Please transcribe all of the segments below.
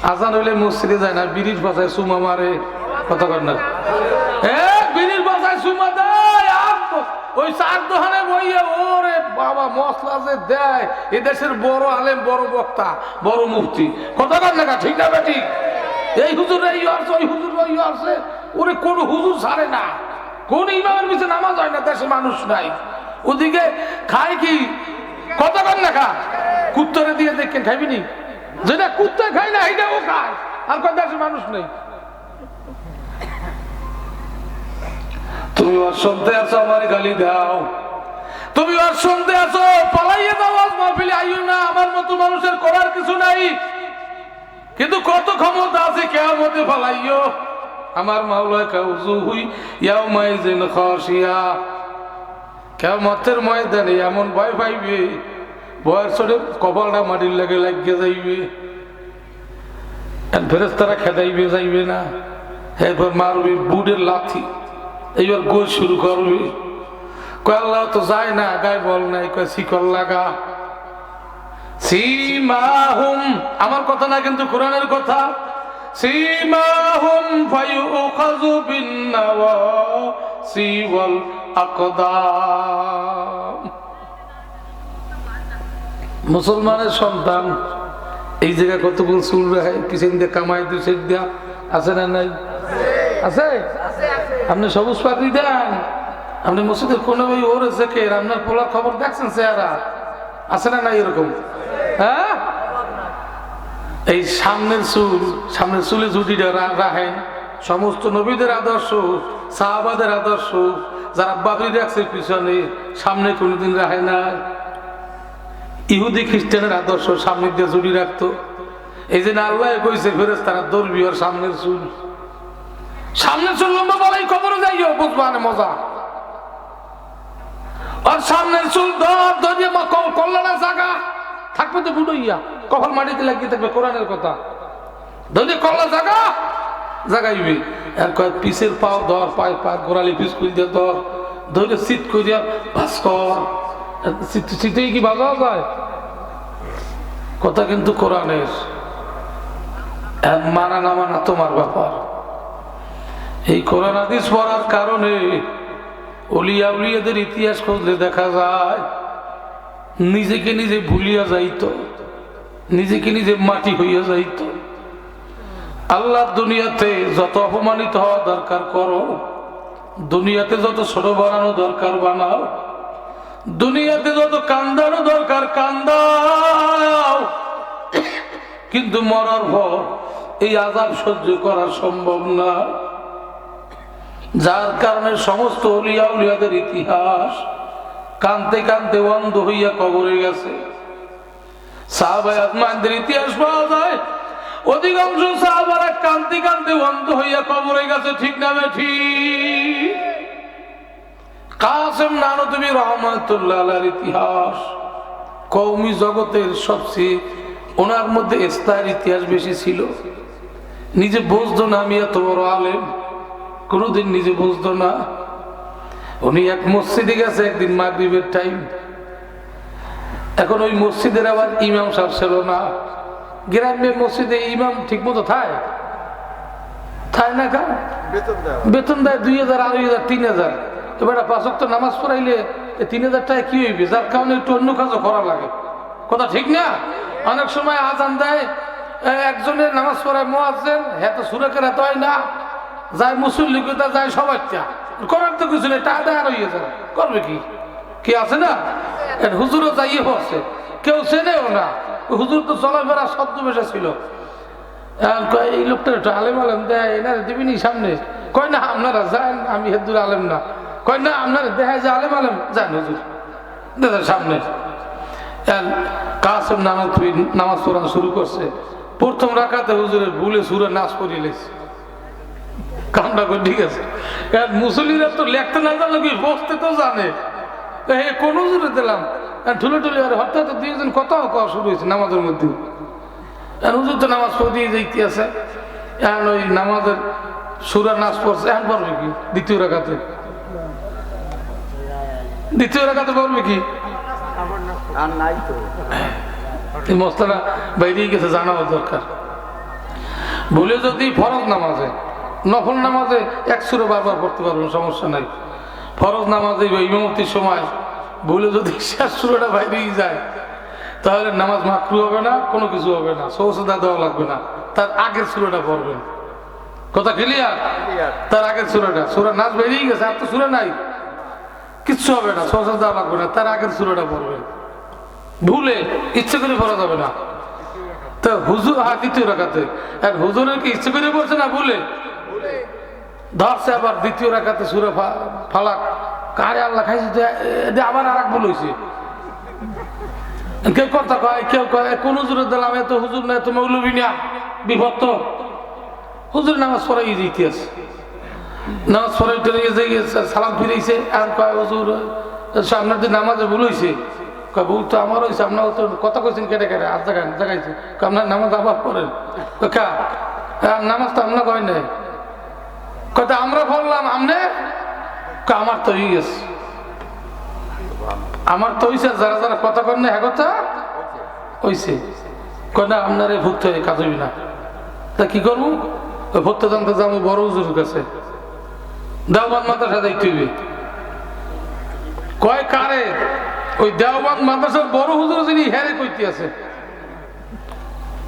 আজান হইলে মসজিদে যায় না, বিড়ির বাসায় চুমা মারে, কথা কর না, বিড়ির বাসায় চুমা দেয়, ওই চার দোকানে বইয়ে ওরে বাবা মশলা যে দেয়, এ দেশের বড় আলেম, বড় বক্তা, বড় মুফতি, কথা কর না, ঠিক না বেটি? এই হুজুর এই আসছে, ওই হুজুর ওই আসছে, ওরে কোন হুজুর ছাড়ে না, কোন ইমামের পিছনে নামাজ হয় না, দেশে মানুষ নাই। ওদিকে খায় কি, কথা কর না, খা কুত্তরে দিয়ে দেখেন খাইবি নি, যেটা কুত্তা খায় না এইটাও খায়, আর কোন দেশে মানুষ নেই। তুমি ওর শুনতে আছো, আমার গালি দাও, তুমি ওর শুনতে আছো, পালাইয়ে দাও, আজ মাহফিলে আইও না, আমার মতো মানুষের করার কিছু নাই, কিন্তু কত ক্ষমতা আছে কিয়ামতে ফালাইও। আমার মাওলা কাউজুহুই ইয়াউমাইজিন খাশিয়া, কিয়ামতের ময়দানে এমন ভয় পাইবে, ভয়ের চড়ে কপালটা মাটির লাগে লাগিয়ে যাইবে, ফেরেশতারা খেদাইবে যাইবে না, এরপর মারবে বুড়ের লাথি, এইবার গোল শুরু করবে, কয় আল্লাহ তো যায় না, গায়ে বল নাই, কয় শিকল লাগা। সীমাহুম, আমার কথা না কিন্তু কোরআনের কথা, সীমাহুম ফায়ুখাযু বিন-নাওয়াসি ওয়াল আকদাম। মুসলমানের সন্তান এই জায়গায় কতগুলো চুল রাখে, পিছন দিয়ে কামাই, দুই সাইড দিয়া আছে না নাই? আছে। আপনি সবুজ পাগড়ি দেন, আপনি মসজিদের কোন ওর থেকে আপনার পোলার খবর দেখছেন, চেহারা আছে না নাই এরকম? হ্যাঁ, এই সামনের চুলে জুটিটা রাখেন, সমস্ত নবীদের আদর্শ, সাহাবাদের আদর্শ, যারা বাবরি রাখছে পিছনে, সামনে কোনোদিন রাখে না। ইহুদি খ্রিস্টানের আদর্শ সামনে দিয়ে জুড়ি রাখতো, এই জন্য আল্লাহ কইছে ফেরেশতারা ধরবি ওর সামনের চুল, সামনের চুল লম্বা বলাই খবরে যাইও, বুঝবা না মজা। আর সামনের চুল ধরিয়ে কল্যাণের জায়গা থাকবে তো বুড়ইয়া, কখন মাটিতে লাগিয়ে থাকবে, কোরআনের কথা, ধরিয়ে কল্লা জায়গা জাগাইবে। আর কয় পিসের পাও ধর, পায়ে পা গোড়ালি পিস করে দিয়ে ধর, ধরে শীত করিয়া ভাস কর, শীতে কি বাজা যায়? কথা কিন্তু কোরআনের, মানা না মানা তোমার ব্যাপার। এই কোরআন হাদিস পড়ার কারণে ওলিয়া উলিয়াদের ইতিহাস খুঁজলে দেখা যায় নিজেকে নিজে ভুলিয়া যাইত, নিজেকে নিজে মাটি হইয়া যাইত। আল্লাহ দুনিয়াতে যত অপমানিত হওয়া দরকার করো, দুনিয়াতে যত ছোট বানানো দরকার বানাও, দুনিয়াতে যত কান্দানো দরকার কান্দাও, কিন্তু মরার পর এই আযাব সহ্য করা সম্ভব না। যার কারণে সমস্ত ওলিয়া উলিয়াদের ইতিহাস কানতে কানতে অন্ধ হইয়া কবরে গেছে। সাহাবায়ে আজমাইনদের ইতিহাস পাওয়া যায়, অধিকাংশ সাহাবারা কানতে কানতে অন্ধ হইয়া কবরে গেছে, ঠিক না ঠিক? কাসেম নানতুবি রাহমাতুল্লাহ আলাইহির ইতিহাস কওমি জগতের সবচেয়ে, ওনার মধ্যে ইস্তার ইতিহাস বেশি ছিল। নিজে বুঝতো না আমি এত বড় আলেম, কোনদিন নিজে বুঝতো না। উনি এক মসজিদে গেছে একদিন মাগরিবের টাইম, এখন ওই মসজিদের আবার ইমাম সাহেব ছিল না। গ্রামের মসজিদে ইমাম ঠিক মতো থায় না, বেতন দেয় 2000, 2500, 3000। এবার 5 ওয়াক্ত নামাজ পড়াইলে 3000 টাকা কি হইবে? যার কারণে একটু অন্য কাজও করা লাগে, কথা ঠিক না? অনেক সময় আজান দেয়, একজনের নামাজ পড়ায় মুয়াজ্জিন, হ্যাঁ তো সুরাকের এত হয় না, যায় মুসল্লি কোথা যায় সবাইটা, করার তো কিছু নেই, টাকা দেওয়ার হইয়া যায়, করবে কি আছে না? হুজুরও যাইয়ে পড়ছে, কেউ চেনেও না, হুজুর তো চলাফেরা ছদ্মবেশে ছিল। এই লোকটা একটু আলেম আলেম দেয়, এনারা দিবিনি সামনে, কয় না আপনারা যান, আমি হেদুর আলেম না, কয় না আপনারা দেখায় যে আলেম আলেম, যান হুজুর দাদা সামনে। কাসেম নামাজ পড়ানো শুরু করছে, প্রথম রাকাতে হুজুরের ভুলে সুরে নাচ করিলেছে, কামটা করে ঠিক আছে। মুসলিরা তো লেখতে না জানলে কি বসতে তো জানে, কোন হুজুরে দিলাম ঠুলে টুলে, আর হঠাৎ 2 জন কথা কওয়া শুরু হয়েছে নামাজের মধ্যে। হুজুর তো নামাজ পড়ে দিয়ে যাইতে আছে, এখন ওই নামাজের সুরা নাচ পড়ছে, এখন পড়বে কি? দ্বিতীয় রাকাতে পড়বে কি? মশলাটা বাইরে গেছে, জানাও দরকার। ভুলে যদি ফরজ নামাজে, নফল নামাজে এক সুরে বারবার পড়তে পারবেন, সমস্যা নাই। ফরজ নামাজে ইমামতির সময় ভুলে যদি শেষ সুরাটা বাইরেই যায় তাহলে নামাজ মাকরু হবে না, কোনো কিছু হবে না, সৌসদা দেওয়া লাগবে না, তার আগের সুরাটা পড়বেন। কথা ক্লিয়ার? তার আগের সুরাটা, সুরা নাচ বেরিয়ে গেছে, আর তো সুরা নাই, কিচ্ছু হবে না, সৌসদা দেওয়া লাগবে না, তার আগের সুরাটা পড়বেন। ভুলে ইচ্ছে করে পড়া যাবে না। তো হুজুর দ্বিতীয় রাকাতে, আর হুজুরের কি ইচ্ছে করে পড়ছে না ভুলে ধরছে, আবার দ্বিতীয় রাকাতে সূরা ফালাক, কারে আল্লাহ খাইছে, আবার আর এক ভুল হয়েছে। কেউ কথা কয়, কেউ কয় কোন হুজুরের দিলাম, এত হুজুর না, এত মৌলবী না, বিভক্ত। হুজুর নামাজ পড়াই ইতিহাস, নামাজ পড়াই সালাম ফিরেছে, আর কয় হুজুর আপনার যে নামাজে ভুল হয়েছে, ভুল তো আমার হয়েছে, আপনার তো কথা কইছেন কেটে কেটে আর জায়গাইছে, আপনার নামাজ আবার পড়েন। নামাজ তো আপনার কয় নাই, কথা আমরা পড়লাম, আমনে আমার তো হয়ে গেছে, আমার তো হয়েছে, যারা যারা কথা কন না হ্যাঁ কথা হয়েছে, কয় না আপনার এই ভুক্ত হয়ে কাজ হইবি না। তা কি করবো? ওই ভক্ত জানতে যাবো বড় হুজুরের কাছে, দেওবান মাদ্রাসা দেখতে হইবে। কয় কারে? ওই দেওবান মাদ্রাসার বড় হুজুর যিনি হেরে কইতে আছে,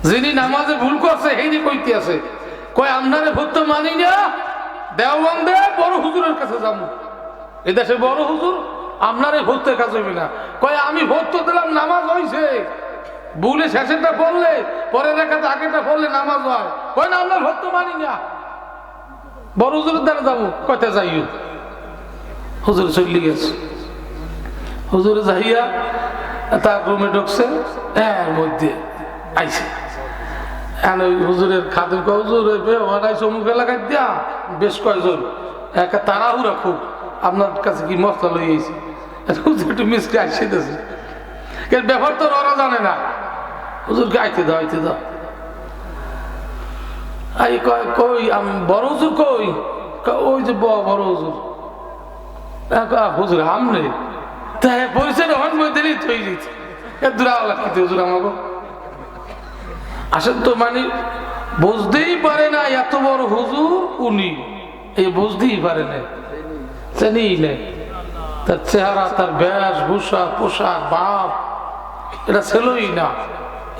যিনি নামাজে ভুল করছে হেরে কইতে আছে, কয় আপনারে ভক্ত মানি না, দেওবান দে বড় হুজুরের কাছে যাবো, এই দেশে বড় হুজুর, আপনার এই ভক্তের কাজ হইবে না। কয় আমি ভক্ত দিলাম, নামাজ হয়েছে, ভুলে শেষেরটা পড়লে পরের রেখাতে আগেরটা পড়লে নামাজ হয়, কয় না আপনার ভক্ত মানি না, বড় হুজুরের দ্বারা যাবো। কয়টা যাইও, হুজুর চলে গেছে, হুজুরে যাইয়া তার রুমে ঢুকছে, এর মধ্যে আইছে ওই হুজুরের খাদের, হুজুর অমুক এলাকায় দিয়া বেশ কয়েকজন একটা তাড়াহুড়া খুব, আপনার কাছে কি মশলা লই আইছি, হুজুর একটু মিষ্টি আসিতেছে, ব্যাপার তো ওরা জানে না, হুজুরকে আইতে দাও, আইতে দাও। আই কয় কই বড় হুজুর কই? ওই যে বড় হুজুর। হুজুর আমনে তাই পয়সা হন মই দিলি থই দিচ্ছে, দূরাওয়ালা খেতে হুজুর আমাকে আসেন তো, মানে বুঝতেই পারে না এত বড় হুজুর উনি, এই বুঝতেই পারে না, চেনি নেই তার চেহারা, তার বেশ ভূষা, পোশাক, বাপ, এটা ছেলই না,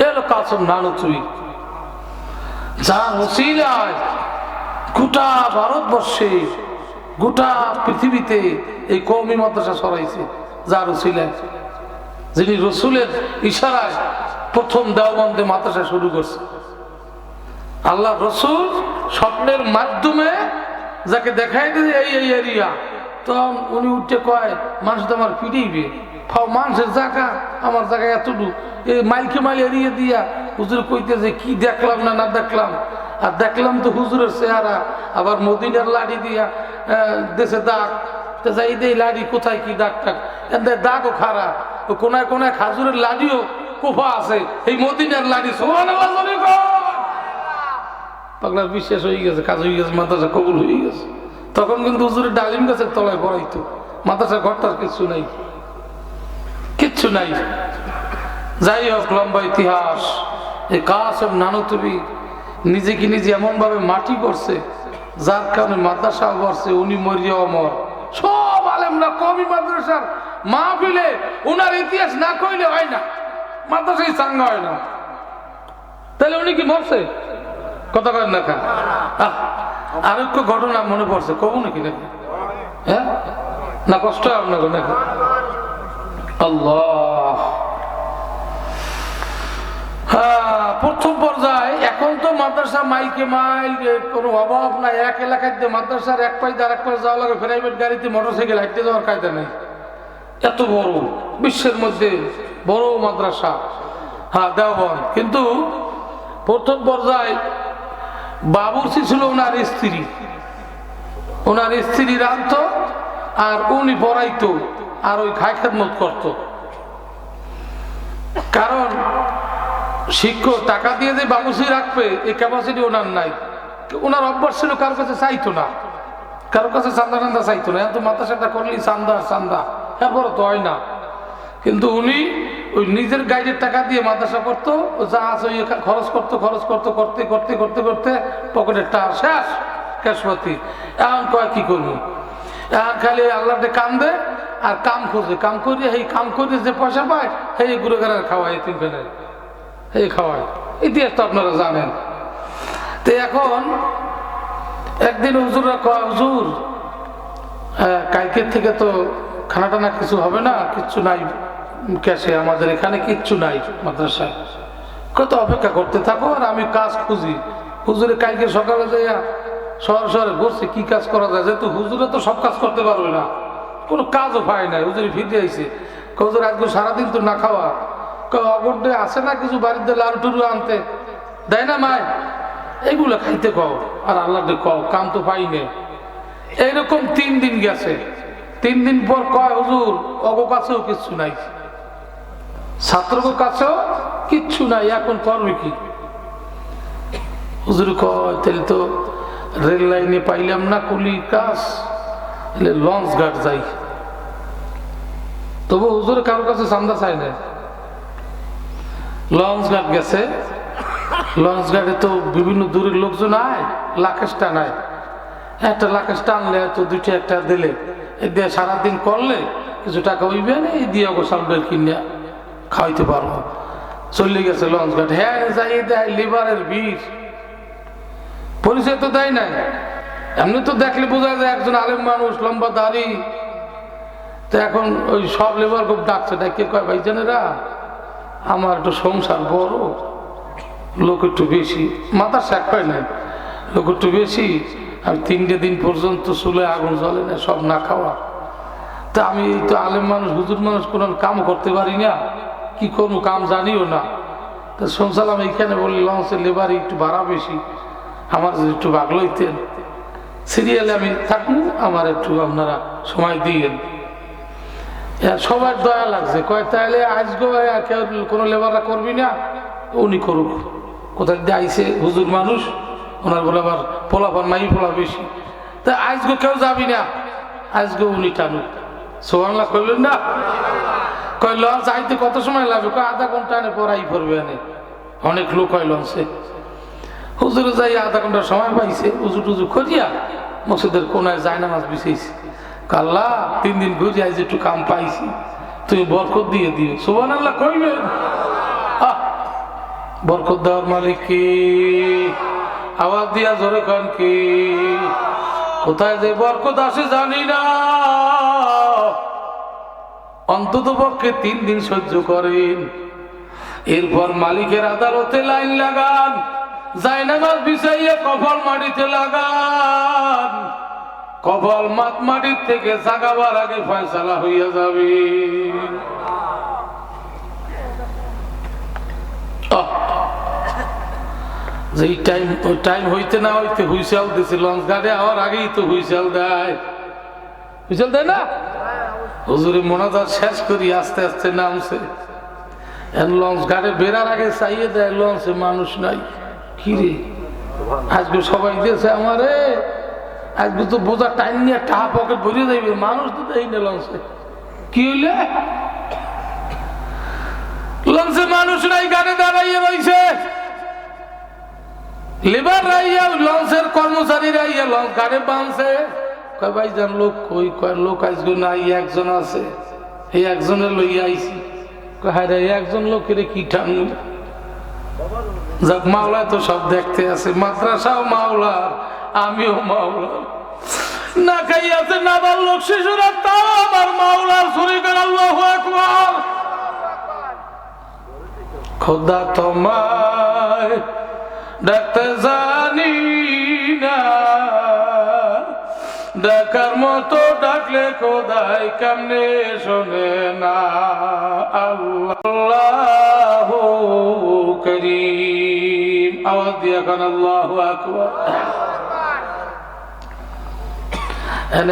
এলো কাসম নানুতুই, যার ওসিলায় গোটা ভারতবর্ষে, গোটা পৃথিবীতে এই কওমি মাদ্রাসা ছড়াইছে, যার ওসিলায়, যিনি রসুলের ইশারায় প্রথম দেওবন্দে মাদ্রাসা শুরু করছে। আল্লাহ রসুল স্বপ্নের মাধ্যমে যাকে দেখাই দিয়ে এই এরিয়া, তখন উনি উঠে কয় মানুষ তো আমার ফিরিবে, মানুষের জায়গা, আমার জায়গায় এতটুকু, এই মাইলকে মাইল এড়িয়ে দিয়া হুজুর কইতে যে কি দেখলাম না না দেখলাম, আর দেখলাম তো হুজুরের চেহারা, আবার মদিনার লাড়ি দিয়া দেশে দাগ, যাই দেই লাড়ি কোথায় কি দাগ টাক, এদের দাগও খারা, কোনায় কোনায় খাজুরের লাড়িও কোফা আছে, এই মদিনার লাড়ি পাগলার বিশ্বাস হয়ে গেছে, কাজ হয়ে গেছে, মাদ্রাসা কবুল হয়ে গেছে। তখন কিন্তু হুজুরের ডালিম গাছের তলায় পড়াইতো, মাদ্রাসা ঘরটার কিছু নাই, কিচ্ছু নাই। যাই হোক, লম্বা ইতিহাস। এই কাসেম নানুতুবি নিজেকে নিজে এমন ভাবে মাটি করছে, যার কারণে মাদ্রাসা করছে, উনি মরিয়া অমর। সব আলেমরা কওমি মাদ্রাসার মাহফিলে উনার ইতিহাস না কইলে হয় না, মাদ্রাসায় চাঙ্গা হয় না। তাহলে উনি কি মরছে? কথা কয় না খা। আর একটু ঘটনা মনে পড়ছে, কব নাকি নাকি? হ্যাঁ না, কষ্ট আপনাকে নাকি? আল্লাহ, হ্যাঁ, প্রথম পর্যায়ে এখন তো মাদ্রাসা মাইলকে মাইল কোনো অভাব নাই, এক এলাকায় মাদ্রাসার এক পাশ আর এক পাশ যাওয়া লাগে, প্রাইভেট গাড়িতে মোটরসাইকেল হাঁটতে যাওয়ার কায়দা নেই, এত বড় বিশ্বের মধ্যে বড় মাদ্রাসা, হ্যাঁ দেওবন্দ। কিন্তু প্রথম পর্যায়ে বাবুর্চি ছিল ওনার স্ত্রী, ওনার স্ত্রী রাঁধতো আর উনি পড়াইতো আর ওই খাই খেদমত করতো। কারণ শিক্ষক টাকা দিয়ে যে বাবুর্চি রাখবে এই ক্যাপাসিটি ওনার নাই, ওনার অভ্যাস ছিল কারোর কাছে চাইতো না, কারোর কাছে চান্দা টান্দা চাইতো না, এত মাদ্রাসাটা করলেই চান্দা চান্দা, এরপরও তো হয় না। কিন্তু উনি ওই নিজের গাইডের টাকা দিয়ে মাদ্রাসা করতো, যা আছে ওই খরচ করতে করতে করতে করতে পকেটের টাকা শেষ, ক্যাশপাতি। এখন কয় কি করবো, এখন খালি আল্লাহকে কাম দেয় আর কাম খোঁজে, কাম করে এই কাম করে যে পয়সা পায় সেই ঘুরে ঘেরার খাওয়ায়, তিন ফেলে এই খাওয়ায়। ইতিহাস তো আপনারা জানেন। তো এখন একদিন হুজুররা কয়, হুজুর কালকের থেকে তো খানা টানা কিছু হবে না, কিচ্ছু নাই ক্যাশে, আমাদের এখানে কিচ্ছু নাই মাদ্রাসায়। কত অপেক্ষা করতে থাকো আর আমি কাজ খুঁজি। হুজুরে কালকে সকালে যাইয়া শহরে বসছে কি কাজ করা যায়, যেহেতু হুজুরে তো সব কাজ করতে পারবে না, কোনো কাজও পায় নাই। হুজুরে ফিরে আইছে, হুজুর আজকে সারাদিন তো না খাওয়া, অগডে আসে না কিছু বাড়িতে লাড়ু টুরু আনতে দেয় না মায়, এইগুলো খাইতে কও আর আল্লাহ কও, কাম তো পাই না। এইরকম 3 দিন গেছে। 3 দিন পর কয়, হুজুর অগ কাছেও কিচ্ছু নাই, ছাত্রগ কাছেও কিচ্ছু নাই, এখন করবে কি? হুজুর কয়, তাহলে তো রেল লাইনে পাইলাম না কুলি কাজ, লঞ্চ ঘাট যাই। তবু হুজুর কারোর কাছে চান্দা চাই না। লঞ্চ ঘাট গেছে, লঞ্চ ঘাটে তো বিভিন্ন দূরের লোকজন আয়, লাকেশ টানায়, একটা লাকেশ টানলে তো 2টা একটা দিলে, এই দিয়ে সারাদিন করলে কিছু টাকা হইবে না, এই দিয়ে চাউল কিনে খাওয়াইতে পারবো। চলে গেছে লঞ্চ ঘাট, হ্যাঁ যাই দেয় লিভারের ভিড়, পরিচয় তো দেয় নাই। এমনি তো দেখলে বোঝা যায় একজন আলেম মানুষ, লম্বা দাড়ি। তো এখন ওই সব লেবার খুব ডাকছে, ডাকে কয়, ভাইজানেরা আমার একটু সংসার বড়, লোক একটু বেশি, মাথা শেখ হয় নাই, লোক একটু বেশি, আমি 3টে দিন পর্যন্ত চুলে আগুন জ্বলে না, সব না খাওয়া। তা আমি তো আলেম মানুষ, হুজুর মানুষ, কোনো কাম করতে পারি না, কি করবো কাম জানিও না। তা শুনছিলাম এইখানে বললি লঞ্চের লেবারই একটু ভাড়া বেশি, আমার যদি একটু ভাগ লইতেন, সিরিয়ালে আমি থাকবো, আমার একটু আপনারা সময় দিয়েন। সবার দয়া লাগছে, কয় তাহলে আজগো কেউ কোনো লেবাররা করবি না, উনি করুক। কোথায় দিয়ে আইসে হুজুর মানুষ, ওনার বলে আবার পোলাপান নাই, পোলা বেশি, তা আজগো কেউ যাবি না, আজগো উনি টানুক। সুবহানাল্লাহ করলেন না? কয় লঞ্চ আইতে কত সময় লাগবে? কয় আধা ঘন্টা আনে পরাই পড়বে, আনে অনেক লোক হয় লঞ্চে। হুজুরে যাই আধা ঘন্টা সময় পাইছে, উজু টুজু করিয়া মসজিদের কোনায় যায় নামাজ বিছাইছে। আল্লাহ 3 দিন ঘুরে আইছে, একটু কাম পাইছি, তুমি বরকত দিয়ে দিও। সুবহানাল্লাহ কইবেন? বরকত দেওয়ার মালিক কি? আওয়াজ দিয়া জোরে কান কি? কোথায় যে বরকত আসে জানি না, অন্তত পক্ষে 3 দিন সহ্য করেন, এরপর মালিকের আদালতে লাইন লাগান, যায় নামাজ বিছাইয়া কপাল মাটিতে লাগান, কপাল মাটির থেকে জাগাবার আগে ফয়সালা হইয়া যাবে। যে টাইম হইতে না হইতে হুইসেল দিছে, লঞ্চ ঘাটে আওয়ার আগেই তো হুইসেল দেয়, হুইসেল দেয় না? হুজুরে মোনাজাত শেষ করি আস্তে আস্তে নামছে, লঞ্চ ঘাটে বেরার আগে চাইয়ে দেয়, লঞ্চে মানুষ নাই। কি রে আজকে সবাই দিয়েছে আমারে, আজকে তো বোঝা টাইম নিয়ে টাকা পকেট ভরিয়ে যাইবে, মানুষ তো দেয় না লঞ্চে। কি হইলে লঞ্চে মানুষ নাই, গাড়ি দাঁড়াইয়ে রয়েছে, লেবার রাইয়া লঞ্চের কর্মচারীরা ইয়া লঞ্চ গাড়ি বাঁধছে। কয় ভাইজান লোক কই? কয় লোক আজকে নাই, একজন আছে, এই একজনের লইয়া আইছি। কয় রে একজন লোকের কি টানল? যাক মাওলা তো সব দেখতে আছে, মাদ্রাসাও মাওলার, আমিও মাওলার, না খাইয়াছে না বার লোক শিশুরা তাও আমার মাওলার। শুনি কর আল্লাহু আকবার। খোদা তোমায় ডাকতে জানি না, ডাকার মতো ডাকলে খোদাই কেমনে শোনে না। আল্লাহু করিম, আওয়াজ দিয়া কান আল্লাহু আকবার।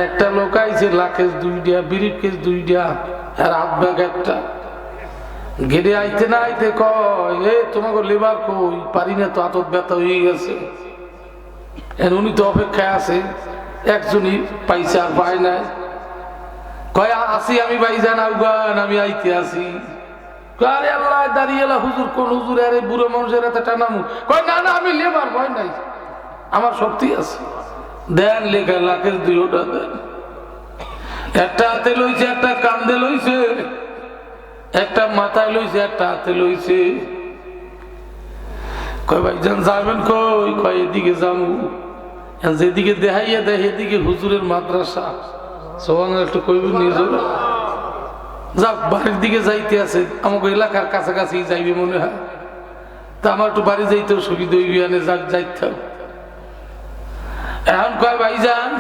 একটা লোক আইছে, লাকেশ 2টা, ব্রিফকেস 2টা, আর হাত ব্যাগ একটা। গেড়ে আইতে না আইতে কয়, এ তোমাকে লেবার কই? পারি না তো, হাতত ব্যথা হয়ে গেছে। উনি তো অপেক্ষায় আছে, একজনই পাইছে আর পায় নাই। কয় আসি আমি ভাইজান, আউগান আমি আইতে আসি। আরে আল্লাহ দাঁড়িয়ে হুজুর, কোন হুজুর? আরে বুড়ো মানুষের হাতে টানামু। কয় না না, আমি লেবার, ভয় নাই, আমার শক্তি আছে। দেন লেখা লাখের 2টা দেন। একটা হাতে লইছে, একটা কান্দে লইছে, একটা মাথায় লইছে, একটা হাতে লইছে। কয় ভাইজান যাবেন কই? কয় এদিকে যাবো। যেদিকে দেখাইয়া দেয় এদিকে হুজুরের মাদ্রাসা। সোহান একটু কইবেন নিজের যাক, বাড়ির দিকে যাইতে আছে, আমাকে এলাকার কাছাকাছি যাইবে মনে হয়। তা আমার একটু বাড়ি যাইতেও সুবিধা হইবে, যাক যাইতে। এখন কয় ভাইজান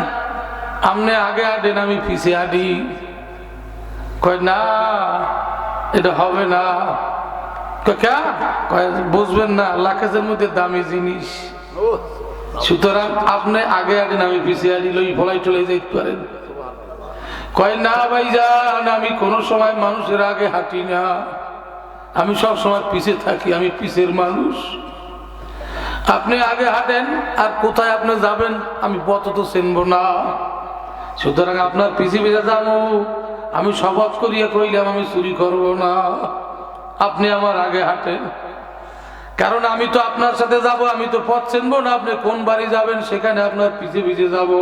আপনি আগে আডেন, আমি পিছিয়ে আডি। কয় না, এটা হবে না। কয় বুঝবেন না, লাখেজের মধ্যে দামি জিনিস, সুতরাং আপনি আগে আডেন, আমি পিছিয়ে আডি, লই ফলাই টলাই যাইতে পারেন। কয় না ভাইজান, আমি কোন সময় মানুষের আগে হাঁটি না, আমি সব সময় পিছিয়ে থাকি, আমি পিছের মানুষ। আপনি আগে হাঁটেন, আর কোথায় আপনি যাবেন আমি পথ তো চিনব না, সুতরাং আপনার পিছিয়ে পিছিয়ে যাবো। আমি শপথ করিয়া কইলাম আমি চুরি করব না, আপনি আমার আগে হাঁটেন, কারণ আমি তো আপনার সাথে যাব, আমি তো পথ চিনব না। আপনি কোন বাড়ি যাবেন সেখানে আপনার পিছিয়ে পিছিয়ে যাব।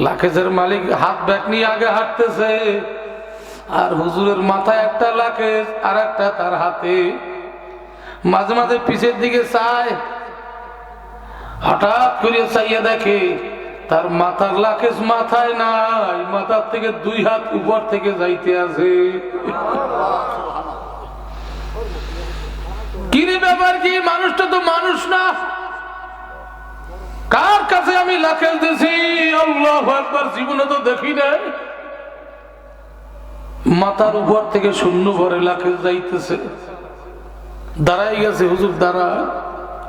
লাখেজের মালিক হাত ব্যাগ নিয়ে আগে হাঁটতেছে, আর হুজুরের মাথায় একটা লাখেজ আর একটা তার হাতে। মাঝে মাঝে পিছের দিকে চায়, হঠাৎ করে চাইয়া দেখে তার মাথার লাখেজ মাথায় নাই, মাথার থেকে 2 হাত উপর থেকে যাইতে আছে। কিরে ব্যাপার কি? মানুষটা তো মানুষ না, কার কাছে আমি লাখেজ দিছি? আল্লাহু আকবার, জীবনে তো দেখি নাই। মাথার উপর থেকে শূন্য ভরে লাখেজ যাইতেছে। দাঁড়াই গেছে, হুজুর দাঁড়া,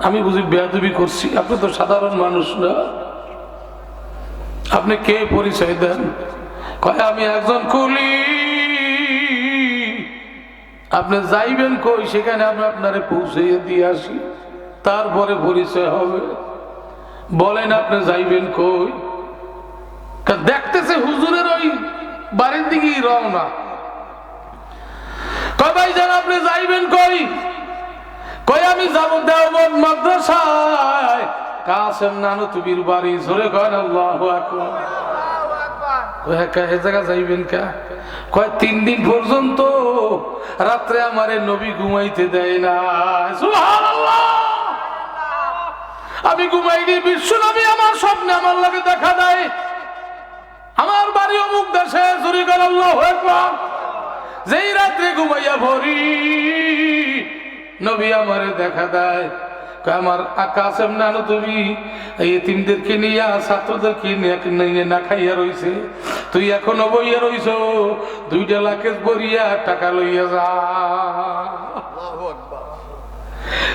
আমি বুঝি বেয়াদবি করছি? আপনি তো সাধারণ মানুষ না, আপনি কে? পরিচয় দেন। কয় আমি একজন কুলি। আপনি যাইবেন কই? সেখানে আমি আপনারে পৌঁছাইয়া দিয়ে আসি, তারপরে পরিচয় হবে। বলেন আপনি যাইবেন কই? দেখতেছে হুজুরের ওই বাড়ির দিকেই রওনা। কয় ভাইজান আপনি যাইবেন কই? কয় আমি যাবো দেওবন্দ মাদ্রাসায়, কাসেম নানুতুবির বাড়ি। জোরে কয় আল্লাহু আকবার। কয় জায়গা যাইবেন কা? কয় 3 দিন পর্যন্ত রাত্রে আমারে নবী ঘুমাইতে দেয় না। সুবহানাল্লাহ। আমি ঘুমাইনি, বিশ্ব নবী আমার স্বপ্নে আমার লাগে দেখা দেয়, আমার বাড়ি অমুক দেশে। জোরে কয় আল্লাহু আকবার। যেই রাত্রে ঘুমাইয়া ভরি নবী আমারে দেখা দেয়, আমার কাসেম নানুতুবি এতিমদেরকে নিয়ে, ছাত্রদেরকে নিয়ে না খাইয়া রইছে, তুই এখনো বইয়া রইছ, 2টা লাখেজ ভরিয়া টাকা লইয়া যা।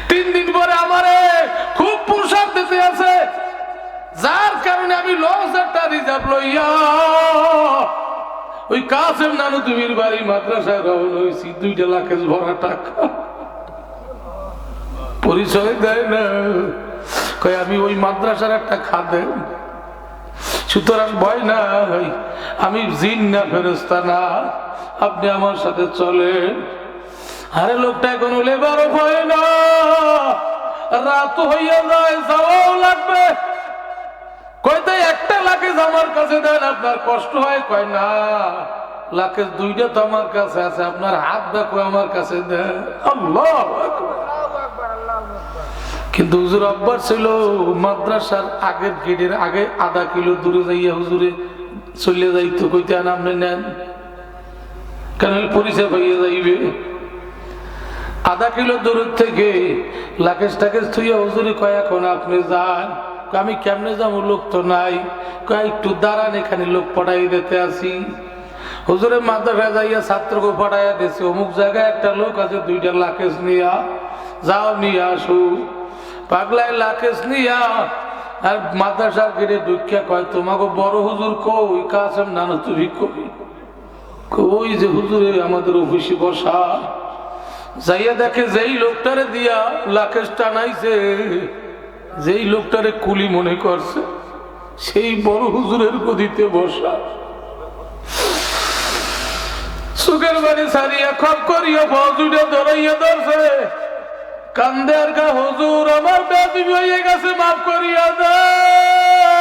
3 দিন পরে আমারে খুব পোশাক দিতে আছে, যার কারণে আমি লঞ্চ একটা রিজার্ভ লইয়া ওই কাসেম নানুতুবির বাড়ি মাদ্রাসায় রওনা হইছি। 2টা লাখেজ ভরা টাকা। পরিচয় দেয় না, কই আমি ওই মাদ্রাসার একটা খাদেম, সুতরাং ভয় নাই, আমি জিন না ফেরেশতা না, আপনি আমার সাথে চলেন। আরে লোকটা কোনো লেবারও ভয় না, রাত হইয়া যায়, যাওয়াও লাগবে। কই তাই একটা লাখেজ আমার কাছে দেন, আপনার কষ্ট হয়? কয় না, লাখেজ 2টা তো আমার কাছে আছে, আপনার হাত দেখো আমার কাছে দেন। আল্লাহু আকবার। কিন্তু হুজুর আব্বার ছিল মাদ্রাসার আগের গেটের আগে, আধা কিলো দূরে যাইয়া হুজুরে চলে যাইতো। কইতে আপনি নেন, কেন? পরিচয় পাইয়া যাইবে। আধা কিলো দূরের থেকে লাখেজ টাকেজ থুইয়া হুজুরে কয় এখন আপনি যান। আমি কেমনে যাবো? লোক তো নাই। কয় একটু দাঁড়ান, এখানে লোক পড়াই দিতে আসি। হুজুরে মাদ্রাসায় যাইয়া ছাত্রকে পড়াইয়া দিয়েছে, অমুক জায়গায় একটা লোক আছে, 2টা লাখেজ নিয়া যাও, নিয়ে আসো। পাগলায় লাখেজ নিয়া আর মাদ্রাসার গেটে ঢুকিয়া কয় তোমাকে বড় হুজুর কই? কাসেম নানুতুবি কই? ওই যে হুজুরে আমাদের অফিসে বসা। যাইয়া দেখে যেই লোকটারে দিয়া লাখেজ টানাইছে, যেই লোকটারে কুলি মনে করছে, সেই বড় হুজুরের গদিতে বসা। সুখের বাড়ি সারিয়া খপ করিয়া ফজুরে ধরাইয়া ধরছে কান্দে আর গা হুজুর আমার বেয়াদবি হয়ে গেছে মাফ করিয়া দেন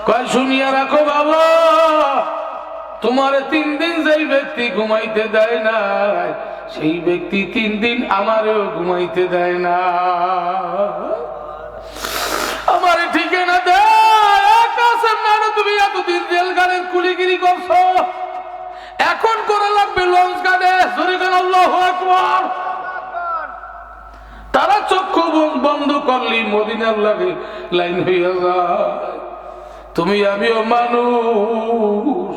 কয় শুনিয়া রাখো বাবা তোমারে 3 দিন যেই ব্যক্তি ঘুমাইতে দেয় না সেই ব্যক্তি 3 দিন আমারও ঘুমাইতে দেয় না আমারে ঠিকানা দেয় কাসেম নানা তুমি এতদিন রেলগাড়ির কুলিগিরি করছো এখন করা লাগবে লঞ্চ গাড়ে জোরে গান আল্লাহু আকবার তারা চক্ষু বন্ধ করলি মদিনার লাগে লাইন হইয়া যায় তুমি আমিও মানুষ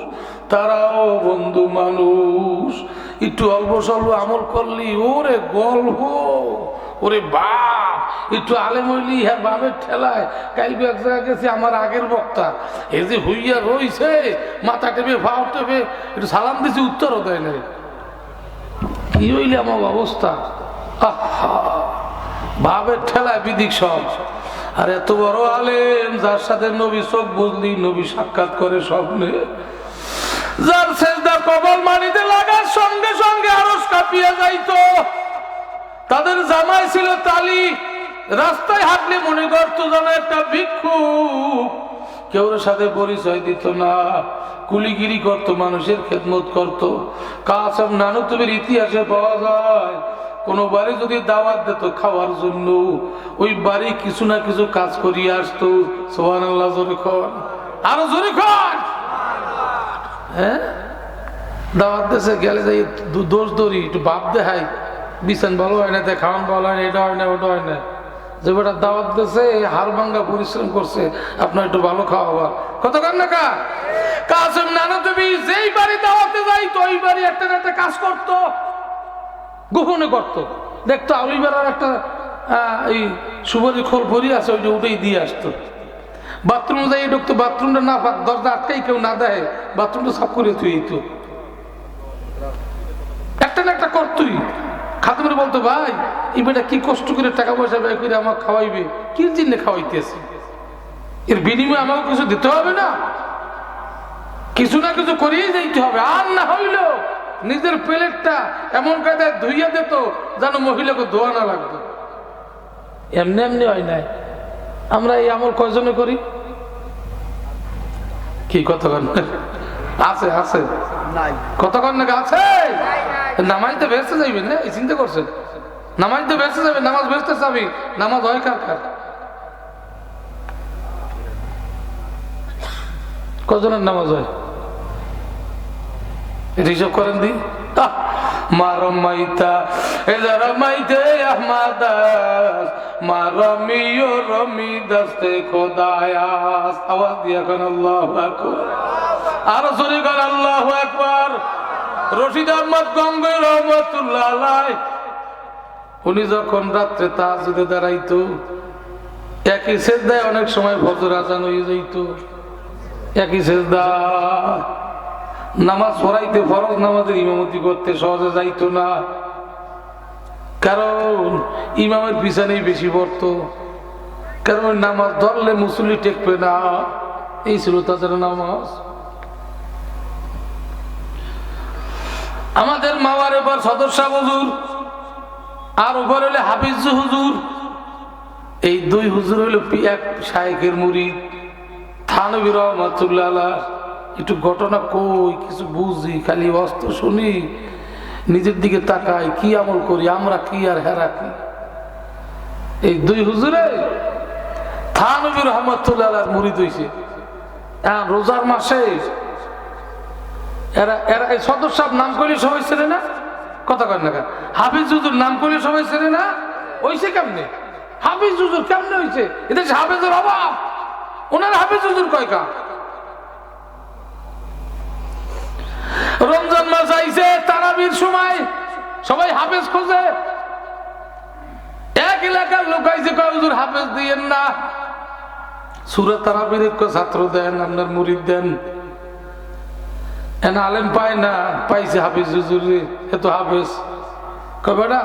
তারাও বন্ধু মানুষ একটু অল্প স্বল্প আমল করলি ওরে গল্প ওরে বাপ একটু আলেম হইলি হ্যাঁ বাপের ঠেলায় কাইবে এক জায়গায় গেছি আমার আগের বক্তা এই যে হইয়া রইছে মাথা টেপে ভাও টেপে একটু সালাম দিছি উত্তরও দেয় নাই কি হইলে আমার অবস্থা ভাবের ঠেলায় বিদিক সব আর এত বড় আলেম যার সাথে নবী চোখ বুঝলি নবী সাক্ষাৎ করে স্বপ্নে যার সেজদা কবল মাটিতে লাগার সঙ্গে সঙ্গে আরশ কাঁপিয়া যাইতো তাদের জামাই ছিল তালি রাস্তায় হাঁটলে মনে করতো যেন একটা ভিক্ষুক কেউ সাথে পরিচয় দিত না কুলিগিরি করতো মানুষের খেদমত করতো কাসেম নানুতুবির ইতিহাসে পাওয়া যায় কোন বাড়ি যদি দাওয়াত দিত খাওয়ার জন্য ওই বাড়ি কিছু না কিছু কাজ করিয়ে আসতো সুবহানাল্লাহ জোরে খান আরো জোরে খান হ্যাঁ দাওয়াত দেশে গেলে যাই দোষ দৌড়ি একটু বাপ দেখাই বিছান ভালো হয় না খাওয়ান ভালো হয় না এটা হয় না ওটা হয় না যে বেটা দাওয়াত দেশে হাড় ভাঙ্গা পরিশ্রম করছে আপনার একটু ভালো খাওয়া কত কান না কা কাসেম নানুতুবি যেই বাড়ি দাওয়াতে যাইতো ওই বাড়ি একটা না একটা কাজ করতো গোপনে করতো দেখতো আউলিবেলার একটা এই সুবরি খোল ভরি আছে ওইটা উঠেই দিয়ে আসতো বাথরুমে যাই ঢুকতো বাথরুমটা না দরজা আটকাই কেউ না দেয় বাথরুমটা সাফ করে থুইতো একটা না একটা করতোই খাতুমরে বলতো ভাই এই বেটা কি কষ্ট করে টাকা পয়সা ব্যয় করে আমাকে খাওয়াইবে কি জন্য খাওয়াইতেছে এর বিনিময়ে আমাকে কিছু দিতে হবে না কিছু না কিছু করিয়ে যাইতে হবে আর না হইলো নিজের প্লেটটা এমন কায়দায় ধুইয়া দিত যেন মহিলাকে ধোয়া না লাগতো এমনি এমনি হয় নাই আমরা এই আমল কয়জনে করি কি কতক্ষণ আছে আছে কতক্ষণ নাকি আছে নামাজতে বেসতে যাইবেন না এই চিন্তা করছেন নামাজতে বেসতে যাবেন নামাজ বেসতে যাবি নামাজ হয় কার কার কজনের নামাজ হয় রিজব করেন দি মারমাইতা এলা রমাইতে আহমাদাস মারমিও রমিদাসতে খোদায়াস আওয়াজ দিয়া কোন আল্লাহু আকবার আর জোরে কোন আল্লাহু আকবার রশিদ আহমদ গঙ্গোই রহমাতুল্লাহ আলাইহি উনি যখন রাতে তাহাজ্জুদে দাঁড়াইতো একই সিজদায় অনেক সময় ফজর আজান হয়ে যাইত একই সিজদা নামাজ পড়াইতে ফরজ নামাজের ইমামতি করতে সহজে যাইতো না কারণ ইমামের পিছনেই বেশি পড়তো কারণ নামাজ ধরলে মুসল্লি টেকবে না এই ছিল তাদের নামাজ আমাদের মাওয়ার এবার সদস্য হুজুর আর উপর হলে হাফিজ হুজুর এই দুই হুজুর হইল এক শায়েখের মুরিদ থানভী রহমাতুল্লাহ আলাইহি একটু ঘটনা কই কিছু বুঝি খালি অস্ত শুনি নিজের দিকে তাকাই কি আমল করি আমরা কি আর হেরা কি এই দুই হুজুরে থানভী রহমাতুল্লাহ আলাইহির মুরিদ হইছে রোজার মাসে এরা এরা এই সদর সাহেব নাম করলে সবাই ছেড়ে না কথা কয় না হাফিজ হুজুর নাম করলে সবাই ছেড়ে না হইছে কেমনে হাফিজ হুজুর কেমনে হইছে এটা হাফিজের অভাব ওনার হাফিজ হুজুর কয়কা রমজান মাস আইছে তারাবির সময় সবাই হাফেজ খোঁজে এক এলাকার লোক আইছে কয় হুজুর হাফেজ দিয়েন না সূরা তারাবির এক ছাত্র দেন আপনার মুরিদ দেন এনা আলেম পায় না পাইছে হাফেজ হুজুর এত হাফেজ কয় বেটা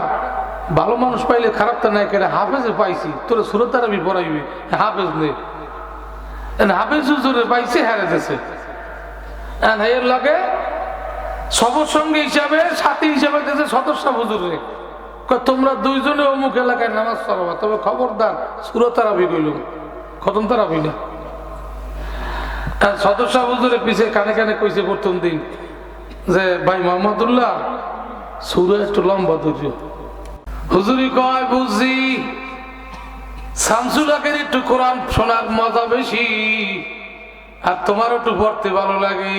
ভালো মানুষ পাইলে খারাপ তো নাই কেন হাফেজে পাইছি তোর সূরা তারাবি পড়াইবি হাফেজ নেই হাফেজ হুজুরে পাইছে হেরে গেছে এর লাগে সবর সঙ্গে হিসাবে সাথী হিসাবে দিয়েছে সদস্য হুজুরে, তোমরা দুইজনে অমুক এলাকায় নামাজ পড়বা, তবে খবরদার সূরা তারাবি কইলুম, খতম তারাবি না। সদস্য হুজুরের পিছে কানে কানে কইছে প্রথম দিন যে ভাই মোহাম্মদুল্লাহ সূরা একটু লম্বা ধৈর্য। হুজুরি কয় বুঝছি, শামসুল হকের একটু কোরআন শোনার মজা বেশি, আর তোমার একটু পড়তে ভালো লাগে।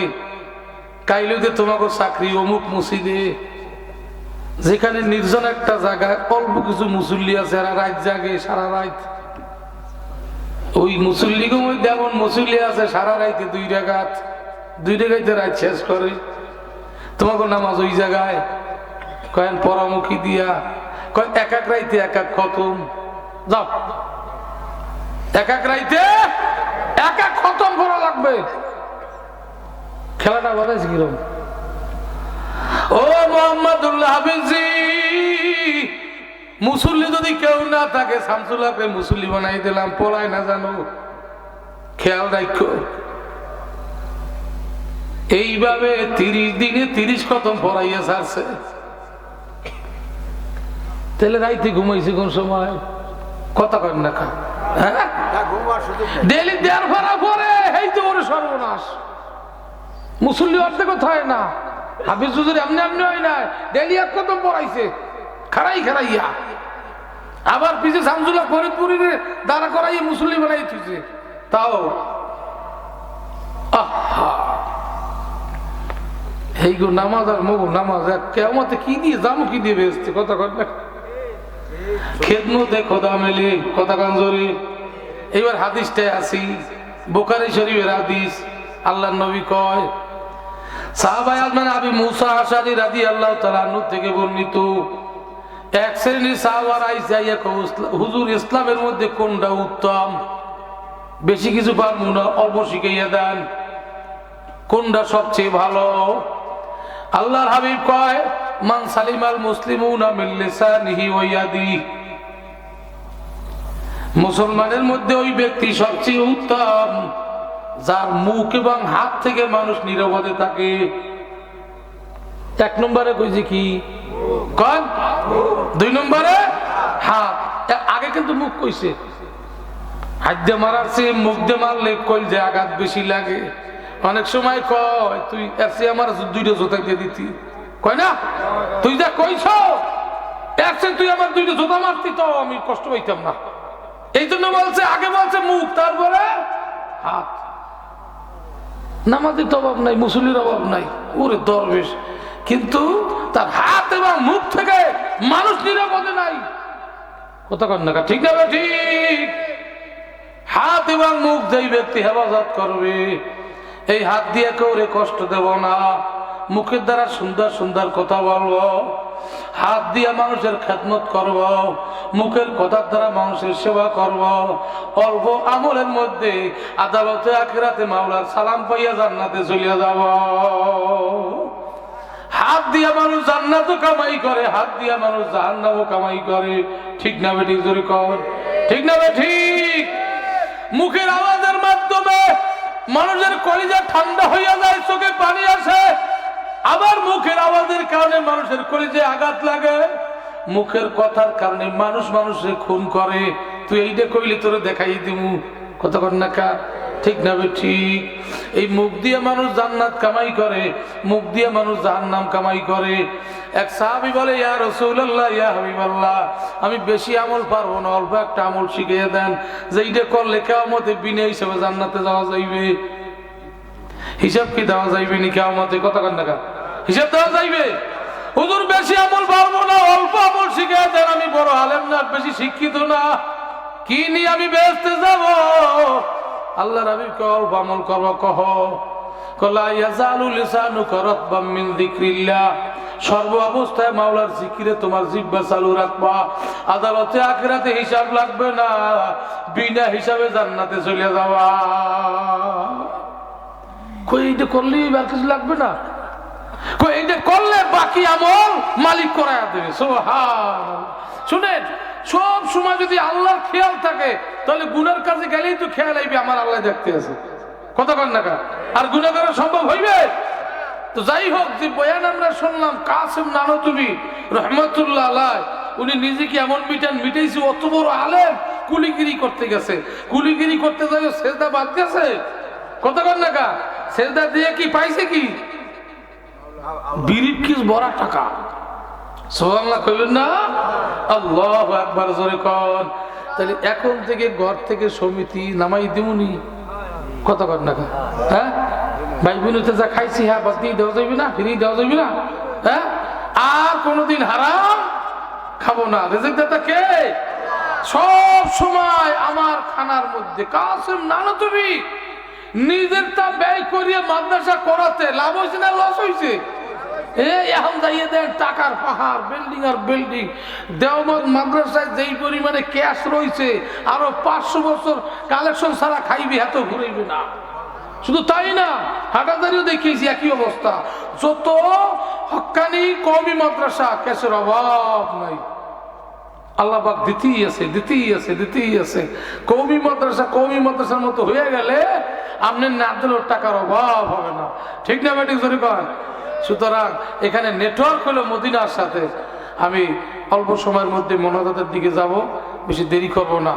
কাইলুকে তোমাকে চাকরি অমুক মসজিদে, যেখানে নির্জন একটা জায়গায় অল্প কিছু মুসল্লি আছে, আর রাত জাগে সারা রাত। ওই মুসল্লিকে মধ্যে এমন মুসল্লি আছে সারা রাইতে দুই রাগাতে রাত শেষ করে। তোমাকে নামাজ ওই জায়গায় কয়েন পরামুখী দিয়া কয় এক এক রাইতে এক এক খতম, যাও এক এক রাইতে এক এক খতম করা লাগবে। খেলাটা বাজাইছে কিরকম? ও মোহাম্মদুল্লাহ হাফিজি, মুসল্লি যদি কেউ না থাকে শামসুল হককে মুসল্লি বানাই দিলাম, পড়ায় না জানো, খেয়াল রাখো। এইভাবে 30 দিনে 30 খতম পড়াইয়া ছাড়ছে। তাহলে রাইতে ঘুমাইছে কোন সময়? কথা কর না খা, হ্যাঁ ডেলি দেড় ভাড়া পরে এই তো ওর সর্বনাশ। মুসল্লি অর্ধেক কোথায় না, হাফিজ হুজুর এমনি এমনি হয় না, ডেলি এক খতম পড়াইছে খারাইয়া। আবার পিছে শামসুল্লাহ ফরিদপুরি দাঁড়া করাইয়ে মুসল্লি বানাই তুইছে। তাও এই গো নামাজ আর মগু নামাজ কেমতে কি দিয়ে জামু কি দিয়ে বেসছে, কথা কর না। খেদমতে খোদা মেলে, কথা কাঞ্জরি। এবার হাদিসটায় আসি, বুখারী শরীফের হাদিস। আল্লাহর নবী কয়, সাহাবায়ে আজমান আবি মুসা আশআরী রাদিয়াল্লাহু তাআলা আনহু থেকে বর্ণিত, এক শ্রেণীর সাহাবারা আইসা কয়, হুজুর ইসলামের মধ্যে কোনটা উত্তম? বেশি কিছু পারবো না, অল্প শিখাইয়া দেন, কোনটা সবচেয়ে ভালো? আল্লাহর হাবিব কয়, মান সালিমাল মুসলিমুনা মিন লিসানিহি ওয়া ইয়াদিহি, মুসলমানের মধ্যে ওই ব্যক্তি সবচেয়ে উত্তম যার মুখ এবং হাত থেকে মানুষ নিরাপদে থাকে। এক নম্বরে কইছে কি? কন 2 নম্বরে হাত। আগে কিন্তু মুখ কইছে, হাত দিয়ে মারার চেয়ে মুখ দিয়ে মারলে কইল যে আঘাত বেশি লাগে। অনেক সময় কয় তুই এর চেয়ে আমার 2টা জোতা দিয়ে দিতি, কয় না তুই যা কইছ এর চেয়ে তুই আমার 2টা জোতা মারতি তো আমি কষ্ট পাইতাম না। এই জন্য বলছে আগে বলছে মুখ, তারপরে হাত। নামাজের তো অভাব নাই, মুসল্লির অভাব নাই, ওরে দরবেশ, কিন্তু তার হাত এবং মুখ থেকে মানুষ নিরাপদে নাই। কথা কন না, ঠিক না? ঠিক। হাত এবং মুখ যেই ব্যক্তি হেফাজত করবে, এই হাত দিয়ে কেউরে কষ্ট দেব না, মুখের দ্বারা সুন্দর সুন্দর কথা বলবো, হাত দিয়ে মানুষের খেদমত করব, মুখের কথার দ্বারা মানুষের সেবা করব, অল্প আমলের মধ্যে আদালতে আখিরাতে মাওলার সালাম পাইয়া জান্নাতে চলিয়া যাব। হাত দিয়া মানুষ জান্নাতও কামাই করে, হাত দিয়া মানুষ জাহান্নামও কামাই করে। ঠিক না বেঠিক? জোরে কর, ঠিক না বেঠিক? মুখের আওয়াজের মাধ্যমে মানুষের কলিজা ঠান্ডা হইয়া যায়, চোখে পানি আসে। আবার মুখের আওয়াজের কারণে মানুষের কলিজায় আঘাত লাগে, মুখের কথার কারণে মানুষ মানুষের খুন করে। তুই এইটা কইলে তোরে দেখাই দিমু, কথা কর না কা? ঠিক না ঠিক? এই মুখ দিয়ে মানুষ জান্নাত কামাই করে, মুখ দিয়ে মানুষ জাহান্নাম কামাই করে। এক সাহাবী বলে, ইয়া রাসূলুল্লাহ, ইয়া হাবিবাল্লাহ, আমি বেশি আমল পারবো না, অল্প একটা আমল শিখিয়ে দেন, যে এইটা করলে কিয়ামতে বিনা হিসাবে জান্নাতে যাওয়া যাইবে। হিসাব কি দেওয়া যাইবে নি কিয়ামতে? কথা কর না কা? হিসাব দেওয়া যাইবে? হুজুর বেশি আমল পারবো না, অল্প আমল শিখিয়ে দেন, আমি বড় আলেম না, বেশি শিক্ষিত না, কি নিয়ে আমি বেহেশতে যাব? আল্লাহর হাবিবকে অল্প আমল করব, কহ কলা ইয়াজালু লিসানুকা রাতবাম মিন যিকরিল্লাহ, সর্ব অবস্থায় মাওলার জিকিরে তোমার জিহ্বা চালু রাখবা, আদালতে আখিরাতে হিসাব লাগবে না, বিনা হিসাবে জান্নাতে চলে যাওয়া। কই এইটা করলে আর কিছু লাগবে না, কই এইটা করলে বাকি আমল মালিক করায়া দেবে। সুবহানাল্লাহ। শুনেন, সব সময় যদি আল্লাহর খেয়াল থাকে তাহলে গুনার কাছে গেলেই তো খেয়াল আইবে আমার আল্লাহ দেখতে আছে। কথা কন না কা? আর গুনাহ করা সম্ভব হইবে? তো যাই হোক, যে বয়ান আমরা শুনলাম কাসেম নানতুবি রহমতুল্লাহ আলাইহি, উনি নিজেকে এমন মিটাইছে, অত বড় আলেম কুলিগিরি করতে গেছে, কুলিগিরি করতে যাই সেজদা বাদ গেছে। কত কর নাকা সেজদা দিয়ে কি পাইছে? কি বিরিপ কিস বড় টাকা। সুবহানাল্লাহ কইবেন না? আল্লাহু আকবার জোরে কোন। তাহলে এখন থেকে ঘর থেকে সমিতি নামাই দিমুনি। কত কর নাকা? হ্যাঁ ভাই বোনতে যা খাইছি, হ্যাঁ বাদ দিয়ে দেওয়া যাবে না, ফিরিয়ে দেওয়া যাবে না। হ্যাঁ আর কোনোদিন হারাম খাবো না। রিজিক দাতা কে? সব সময় আমার খানার মধ্যে। কাসেম নানতুবি নিজের তা ব্যয় করিয়ে মাদ্রাসা করাতে লাভ হয়েছে না লস হয়েছে? এখন যাইয়ে দেন টাকার পাহাড়, বিল্ডিং আর বিল্ডিং। দেওবন্দ মাদ্রাসায় যেই পরিমাণে ক্যাশ রয়েছে, আরো 500 বছর কালেকশন ছাড়া খাইবি, এত ঘুরাইবে না। শুধু তাই না, হাটাদারিও দেখিয়েছি একই অবস্থা। যত হক্কানি কওমি মাদ্রাসা, ক্যাশের অভাব নাই। আল্লাহ পাক দিতেই আছে, দিতেই আছে, দিতেই আছে। কওমি মাদ্রাসার মতো হয়ে গেলে আপনি না দিলেও টাকার অভাব হবে না। ঠিক না ব্যাটিক জোরে কয়? সুতরাং এখানে নেটওয়ার্ক হলো মদিনার সাথে। আমি অল্প সময়ের মধ্যে মোনাজাতের দিকে যাব, বেশি দেরি করব না।